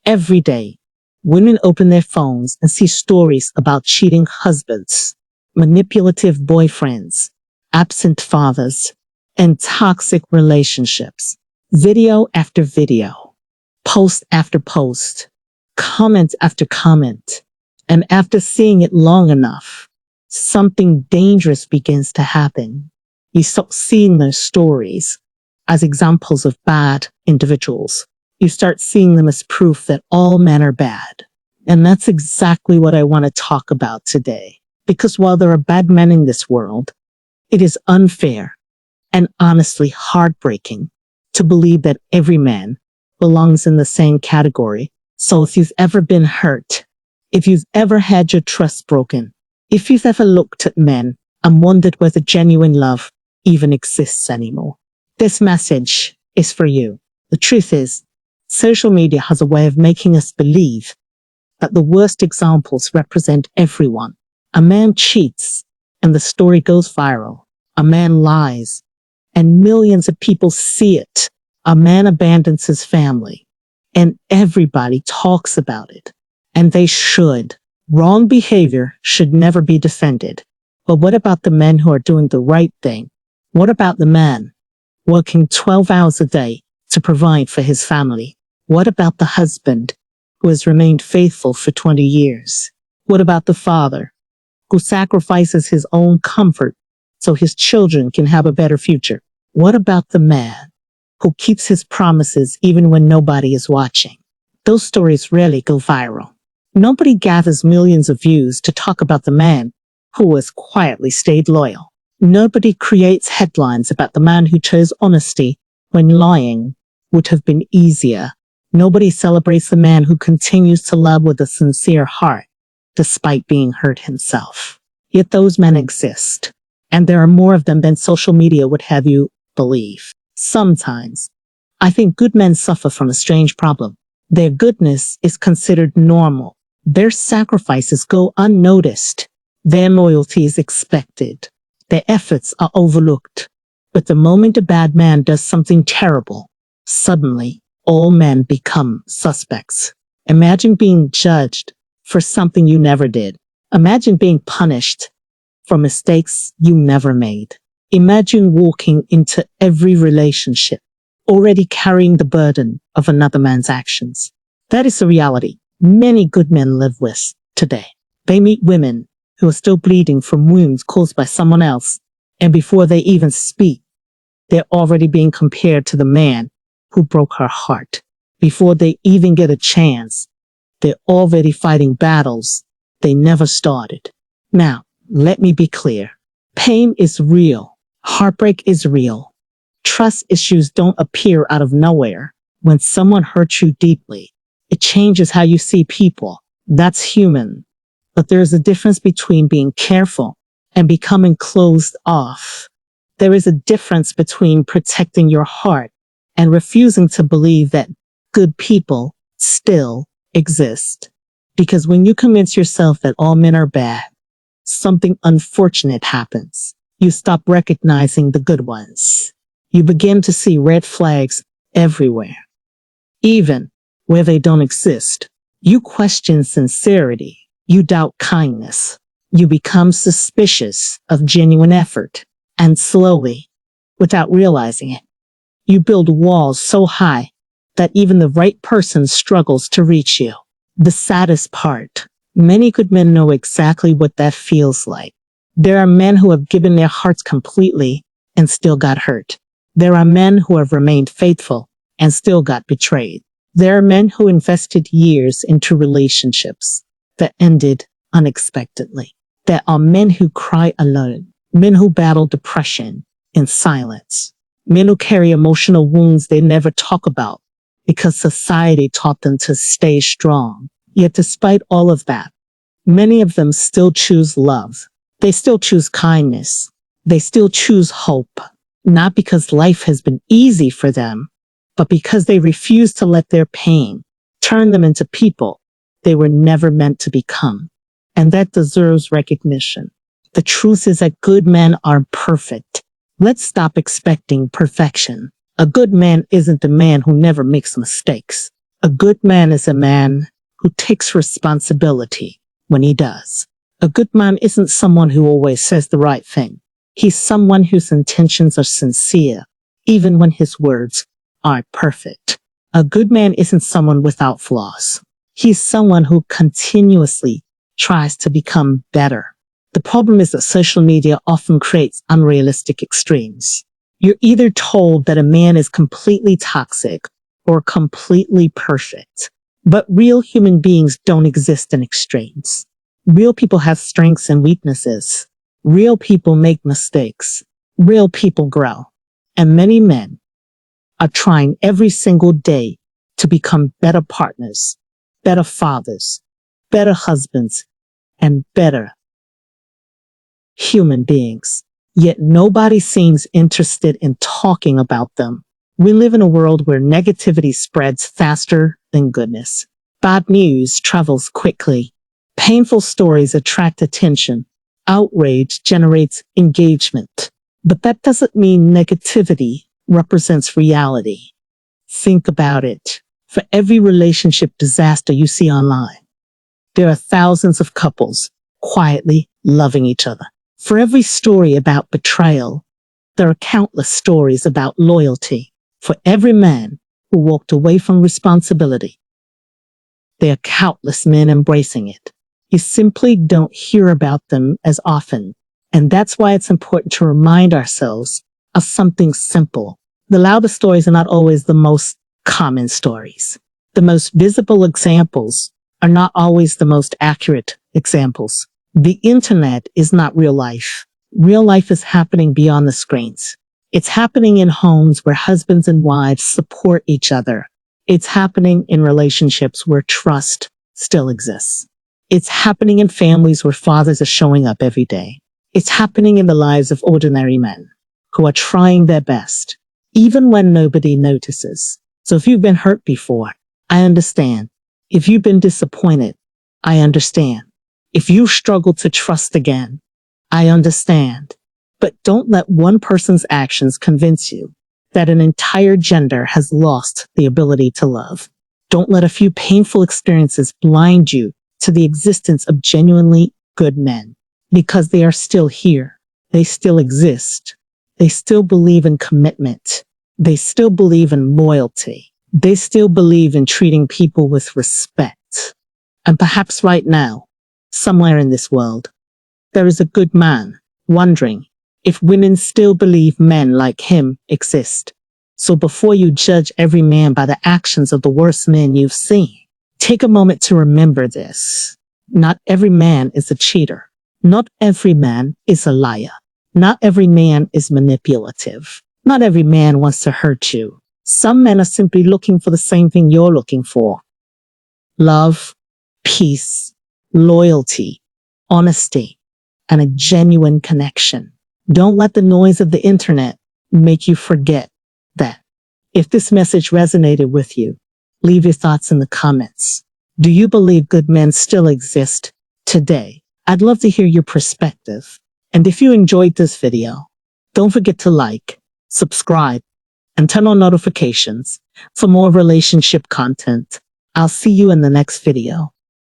Every day, women open their phones and see stories about cheating husbands, manipulative boyfriends, absent fathers, and toxic relationships. Video after video, post after post, comment after comment. And after seeing it long enough, something dangerous begins to happen. You stop seeing those stories as examples of bad individuals. You start seeing them as proof that all men are bad. And that's exactly what I want to talk about today. Because while there are bad men in this world, it is unfair and honestly heartbreaking to believe that every man belongs in the same category. So if you've ever been hurt, if you've ever had your trust broken, if you've ever looked at men and wondered whether genuine love even exists anymore, this message is for you. The truth is, social media has a way of making us believe that the worst examples represent everyone. A man cheats and the story goes viral. A man lies and millions of people see it. A man abandons his family and everybody talks about it. And they should. Wrong behavior should never be defended. But what about the men who are doing the right thing? What about the man working 12 hours a day to provide for his family? What about the husband who has remained faithful for 20 years? What about the father who sacrifices his own comfort so his children can have a better future? What about the man who keeps his promises even when nobody is watching? Those stories rarely go viral. Nobody gathers millions of views to talk about the man who has quietly stayed loyal. Nobody creates headlines about the man who chose honesty when lying would have been easier. Nobody celebrates the man who continues to love with a sincere heart despite being hurt himself. Yet those men exist, and there are more of them than social media would have you believe. Sometimes, I think good men suffer from a strange problem. Their goodness is considered normal. Their sacrifices go unnoticed. Their loyalty is expected. Their efforts are overlooked. But the moment a bad man does something terrible, suddenly all men become suspects. Imagine being judged for something you never did. Imagine being punished for mistakes you never made. Imagine walking into every relationship already carrying the burden of another man's actions. That is the reality many good men live with today. They meet women who are still bleeding from wounds caused by someone else, and before they even speak, they're already being compared to the man who broke her heart. Before they even get a chance, they're already fighting battles they never started. Now, let me be clear. Pain is real. Heartbreak is real. Trust issues don't appear out of nowhere. When someone hurts you deeply, it changes how you see people. That's human. But there's a difference between being careful and becoming closed off. There is a difference between protecting your heart and refusing to believe that good people still exist. Because when you convince yourself that all men are bad, something unfortunate happens. You stop recognizing the good ones. You begin to see red flags everywhere, even where they don't exist. You question sincerity. You doubt kindness. You become suspicious of genuine effort. And slowly, without realizing it, you build walls so high that even the right person struggles to reach you. The saddest part, many good men know exactly what that feels like. There are men who have given their hearts completely and still got hurt. There are men who have remained faithful and still got betrayed. There are men who invested years into relationships that ended unexpectedly. There are men who cry alone, men who battle depression in silence, men who carry emotional wounds they never talk about because society taught them to stay strong. Yet despite all of that, many of them still choose love. They still choose kindness. They still choose hope, not because life has been easy for them, but because they refuse to let their pain turn them into people they were never meant to become. And that deserves recognition. The truth is that good men aren't perfect. Let's stop expecting perfection. A good man isn't a man who never makes mistakes. A good man is a man who takes responsibility when he does. A good man isn't someone who always says the right thing. He's someone whose intentions are sincere, even when his words aren't perfect. A good man isn't someone without flaws. He's someone who continuously tries to become better. The problem is that social media often creates unrealistic extremes. You're either told that a man is completely toxic or completely perfect. But real human beings don't exist in extremes. Real people have strengths and weaknesses. Real people make mistakes. Real people grow. And many men are trying every single day to become better partners, better fathers, better husbands, and better human beings. Yet nobody seems interested in talking about them. We live in a world where negativity spreads faster than goodness. Bad news travels quickly. Painful stories attract attention. Outrage generates engagement. But that doesn't mean negativity represents reality. Think about it. For every relationship disaster you see online, there are thousands of couples quietly loving each other. For every story about betrayal, there are countless stories about loyalty. For every man who walked away from responsibility, there are countless men embracing it. You simply don't hear about them as often. And that's why it's important to remind ourselves of something simple. The loudest stories are not always the most common stories. The most visible examples are not always the most accurate examples. The internet is not real life. Real life is happening beyond the screens. It's happening in homes where husbands and wives support each other. It's happening in relationships where trust still exists. It's happening in families where fathers are showing up every day. It's happening in the lives of ordinary men who are trying their best, even when nobody notices. So if you've been hurt before, I understand. If you've been disappointed, I understand. If you struggle to trust again, I understand. But don't let one person's actions convince you that an entire gender has lost the ability to love. Don't let a few painful experiences blind you to the existence of genuinely good men, because they are still here. They still exist. They still believe in commitment. They still believe in loyalty. They still believe in treating people with respect. And perhaps right now, somewhere in this world, there is a good man wondering if women still believe men like him exist. So before you judge every man by the actions of the worst men you've seen, take a moment to remember this. Not every man is a cheater. Not every man is a liar. Not every man is manipulative. Not every man wants to hurt you. Some men are simply looking for the same thing you're looking for. Love, peace, loyalty, honesty, and a genuine connection. Don't let the noise of the internet make you forget that. If this message resonated with you, leave your thoughts in the comments. Do you believe good men still exist today? I'd love to hear your perspective. And if you enjoyed this video, don't forget to like, subscribe, and turn on notifications for more relationship content. I'll see you in the next video.